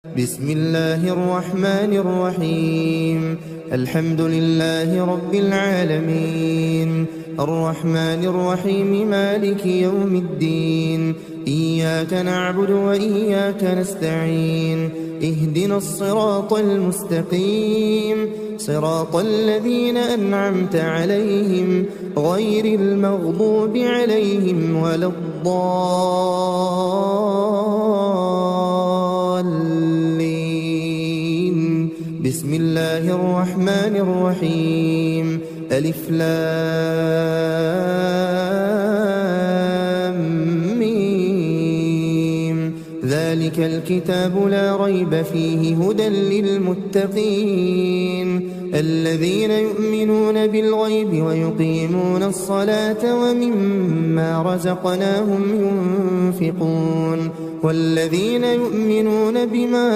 بسم الله الرحمن الرحيم. الحمد لله رب العالمين، الرحمن الرحيم، مالك يوم الدين. إياك نعبد وإياك نستعين. اهدنا الصراط المستقيم، صراط الذين أنعمت عليهم غير المغضوب عليهم ولا الضالين. بسم الله الرحمن الرحيم. ألف لام ميم. ذلك الكتاب لا ريب فيه هدى للمتقين الذين يؤمنون بالغيب ويقيمون الصلاة ومما رزقناهم ينفقون والذين يؤمنون بما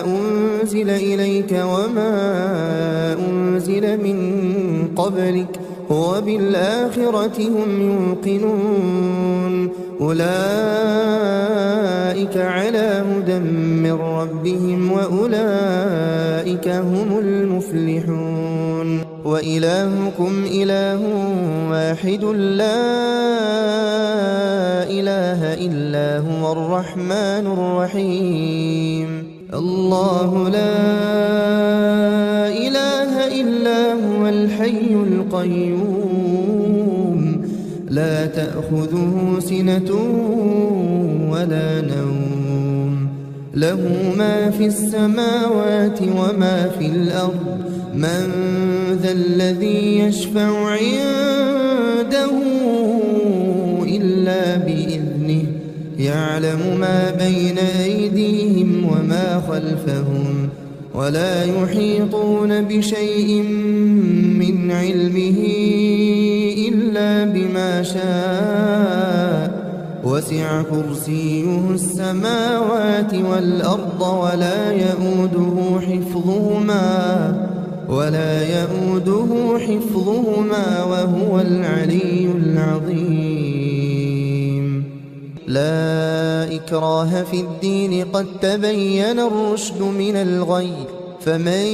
أنزل إليك وما أنزل من قبلك وبالآخرة هم يوقنون. أولئك على هدى من ربهم وأولئك هم المفلحون. وإلهكم إله واحد لا إله إلا هو الرحمن الرحيم. الله لا إله إلا هو الحي القيوم لا تأخذه سنة ولا نوم، له ما في السماوات وما في الأرض. من ذا الذي يشفع عنده إلا بإذنه، يعلم ما بين أيديهم وما خلفهم ولا يحيطون بشيء من علمه إلا بما شاء. وسع كرسيه السماوات والأرض ولا يؤوده حفظهما وهو العلي العظيم. لا إكراه في الدين، قد تبين الرشد من الغي. فمن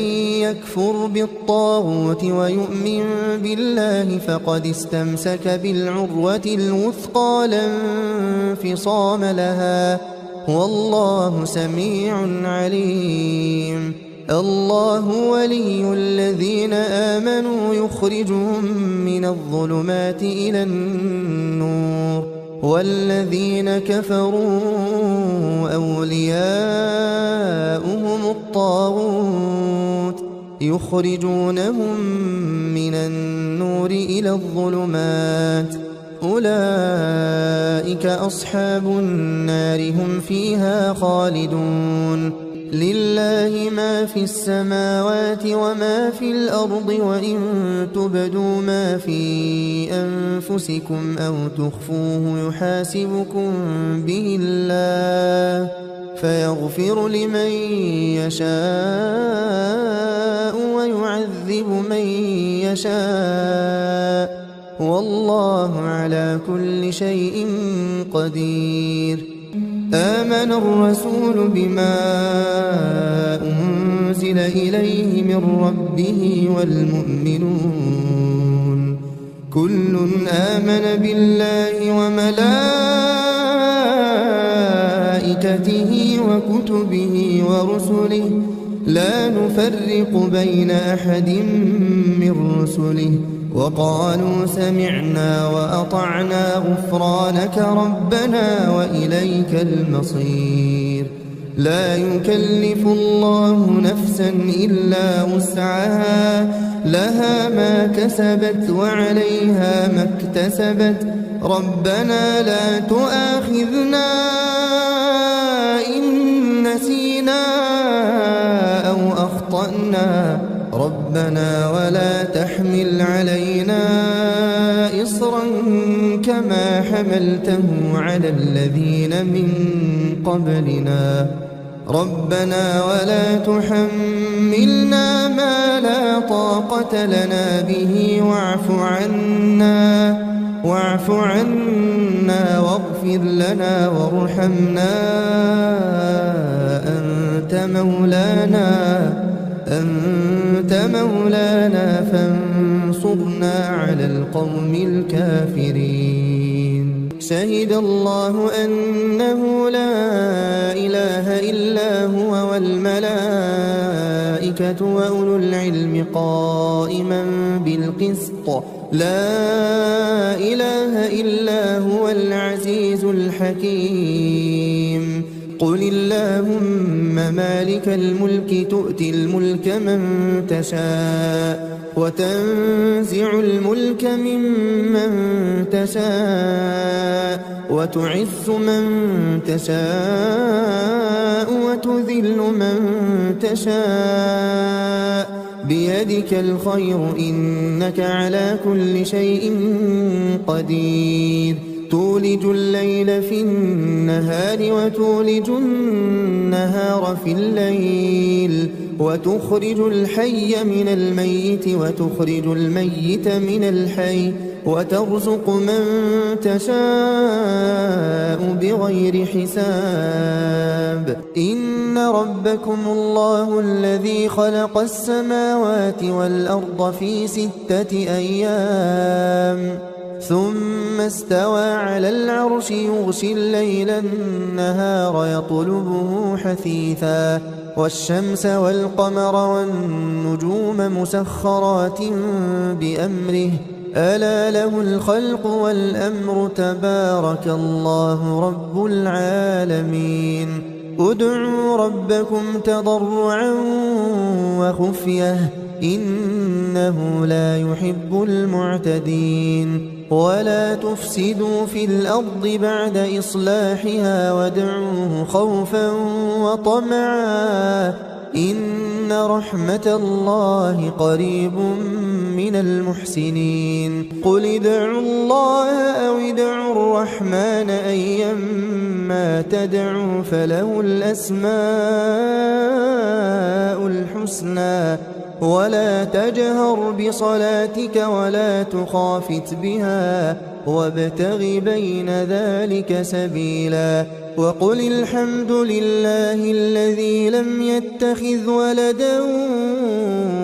يكفر بالطاغوت ويؤمن بالله فقد استمسك بالعروة الوثقى لا انفصام لها، والله سميع عليم. الله ولي الذين آمنوا يخرجهم من الظلمات إلى النور، والذين كفروا أولياؤهم الطاغوت يخرجونهم من النور إلى الظلمات. أولئك أصحاب النار هم فيها خالدون. لله ما في السماوات وما في الأرض، وإن تبدوا ما في أنفسكم أو تخفوه يحاسبكم به الله فيغفر لمن يشاء ويعذب من يشاء، والله على كل شيء قدير. آمن الرسول بما أنزل إليه من ربه والمؤمنون كل آمن بالله وملائكته وكتبه ورسله لا نفرق بين أحد من رسله وقالوا سمعنا وأطعنا غفرانك ربنا وإليك المصير. لا يكلف الله نفسا إلا وسعها، لها ما كسبت وعليها ما اكتسبت. ربنا لا تؤاخذنا إن نسينا أو أخطأنا، ربنا ولا تحمل علينا إصرا كما حملته على الذين من قبلنا، ربنا ولا تحملنا ما لا طاقة لنا به واعف عنا واغفر لنا وارحمنا أنت مولانا فانصرنا على القوم الكافرين. شهد الله أنه لا إله إلا هو والملائكة وأولو العلم قائما بالقسط لا إله إلا هو العزيز الحكيم. قل اللهم مالك الملك تؤتي الملك من تشاء وتنزع الملك ممن تشاء وتعز من تشاء وتذل من تشاء بيدك الخير إنك على كل شيء قدير. تولج الليل في النهار وتولج النهار في الليل وتخرج الحي من الميت وتخرج الميت من الحي وترزق من تشاء بغير حساب. إن ربكم الله الذي خلق السماوات والأرض في 6 أيام ثم استوى على العرش يغشي الليل النهار يطلبه حثيثا والشمس والقمر والنجوم مسخرات بأمره ألا له الخلق والأمر تبارك الله رب العالمين. ادعوا ربكم تضرعا وخفية إنه لا يحب المعتدين. ولا تفسدوا في الأرض بعد إصلاحها وادعوه خوفا وطمعا إن رحمة الله قريب من المحسنين. قل ادعوا الله أو ادعوا الرحمن أيما تدعوا فله الأسماء الحسنى ولا تجهر بصلاتك ولا تخافت بها وابتغ بين ذلك سبيلا. وقل الحمد لله الذي لم يتخذ ولدا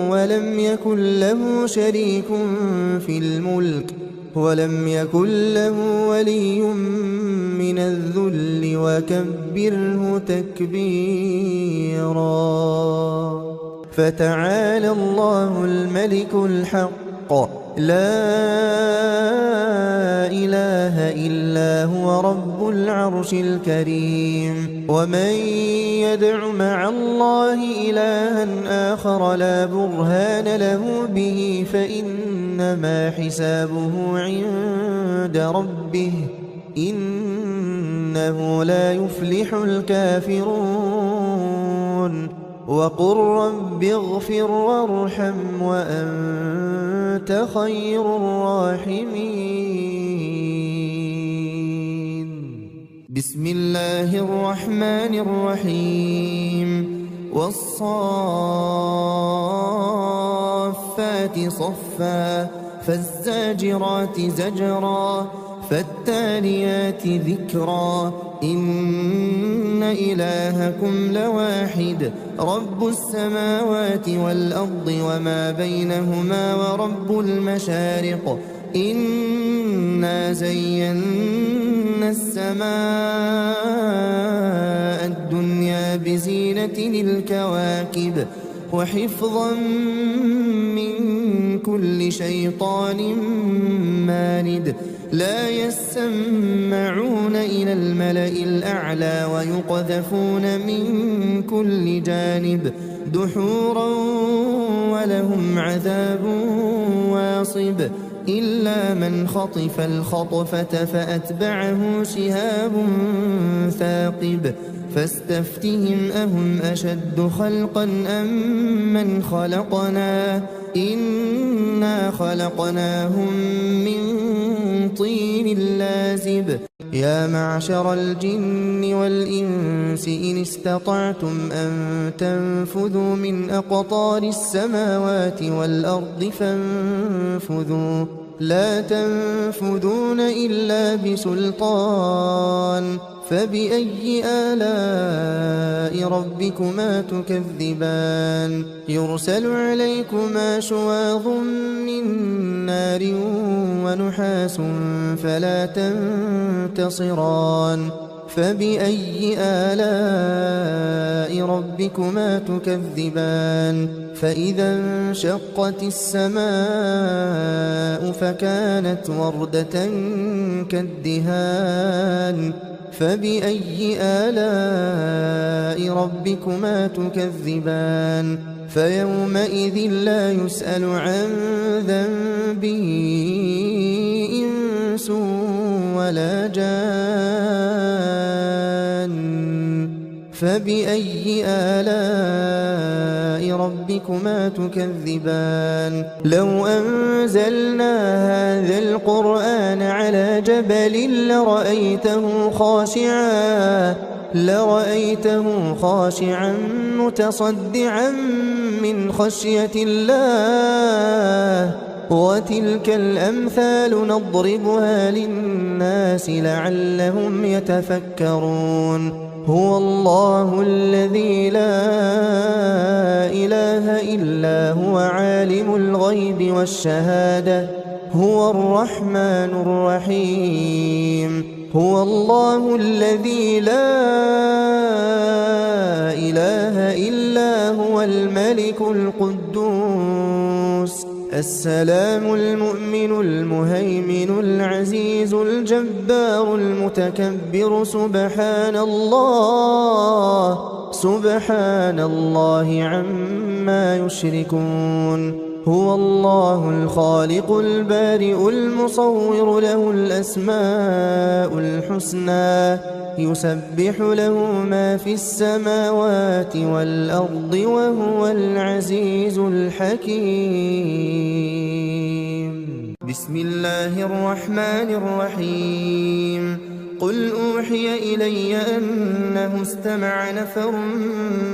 ولم يكن له شريك في الملك ولم يكن له ولي من الذل وكبره تكبيرا. فتعالى الله الملك الحق لا إله إلا هو رب العرش الكريم. ومن يدع مع الله إلها آخر لا برهان له به فإنما حسابه عند ربه إنه لا يفلح الكافرون. وقل رب اغفر وارحم وأنت خير الراحمين. بسم الله الرحمن الرحيم. والصافات صفا فالزاجرات زجرا فالتاليات ذكرا إن إلهكم لواحد رب السماوات والأرض وما بينهما ورب المشارق إنا زينا السماء الدنيا بزينة الكواكب وحفظا من كل شيطان مارد لا يسمعون إلى الملأ الأعلى ويقذفون من كل جانب دحورا ولهم عذاب واصب إلا من خطف الخطفة فأتبعه شهاب ثاقب فاستفتهم أهم أشد خلقا أم من خلقنا إنا خلقناهم من طين لازب. يا معشر الجن والإنس إن استطعتم أن تنفذوا من أقطار السماوات والأرض فانفذوا لا تنفذون إلا بسلطان فبأي آلاء ربكما تكذبان يرسل عليكما شواظ من نار ونحاس فلا تنتصران فبأي آلاء ربكما تكذبان فإذا انشقت السماء فكانت وردة كالدهان فبأي آلاء ربكما تكذبان فيومئذ لا يسأل عن ذنبه إنس ولا جان فبأي آلاء ربكما تكذبان لو أنزلنا هذا القرآن على جبل لرأيته خاشعا متصدعا من خشية الله وتلك الأمثال نضربها للناس لعلهم يتفكرون هو الله الذي لا إله إلا هو عالم الغيب والشهادة هو الرحمن الرحيم هو الله الذي لا إله إلا هو الملك القدوس السلام المؤمن المهيمن العزيز الجبار المتكبر سبحان الله عما يشركون هو الله الخالق البارئ المصور له الأسماء الحسنى يسبح له ما في السماوات والأرض وهو العزيز الحكيم بسم الله الرحمن الرحيم قل أوحي إلي أنه استمع نفر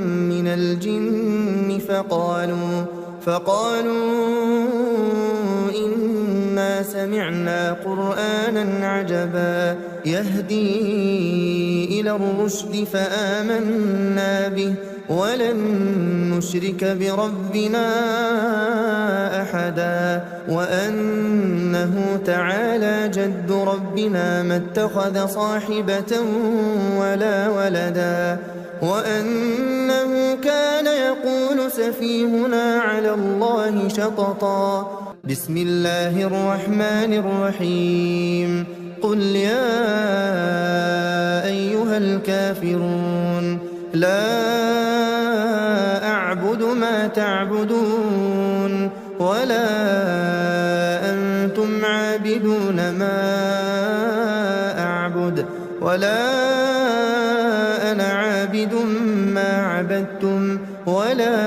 من الجن فقالوا إنا سمعنا قرآنا عجبا يهدي إلى الرشد فآمنا به ولن نشرك بربنا أحدا وأنه تعالى جد ربنا ما اتخذ صاحبة ولا ولدا وأنه كان يقول سفيهنا على الله شططا بسم الله الرحمن الرحيم قل يا أيها الكافرون لا أعبد ما تعبدون ولا أنتم عابدون ما أعبد ولا أنا عابد ما عبدتم ولا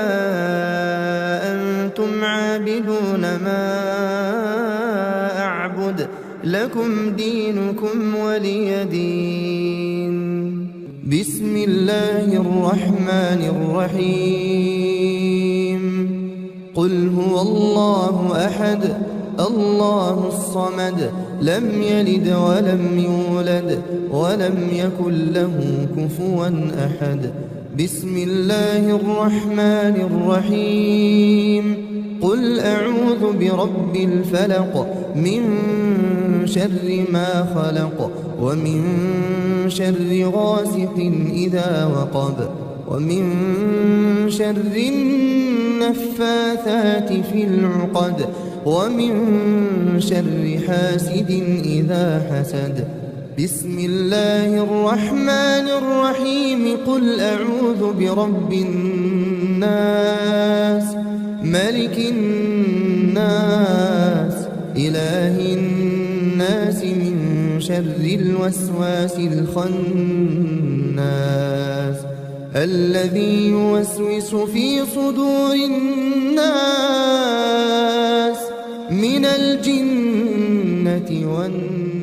أنتم عابدون ما أعبد لكم دينكم ولي دين بسم الله الرحمن الرحيم قل هو الله أحد الله الصمد لم يلد ولم يولد ولم يكن له كفوا أحد بسم الله الرحمن الرحيم قل أعوذ برب الفلق من شر ما خلق ومن شر غاسق إذا وقب ومن شر النفاثات في العقد ومن شر حاسد إذا حسد بسم الله الرحمن الرحيم قل أعوذ برب الناس ملك الناس إله الناس من شر الوسواس الخناس الذي يوسوس في صدور الناس من الجنة والناس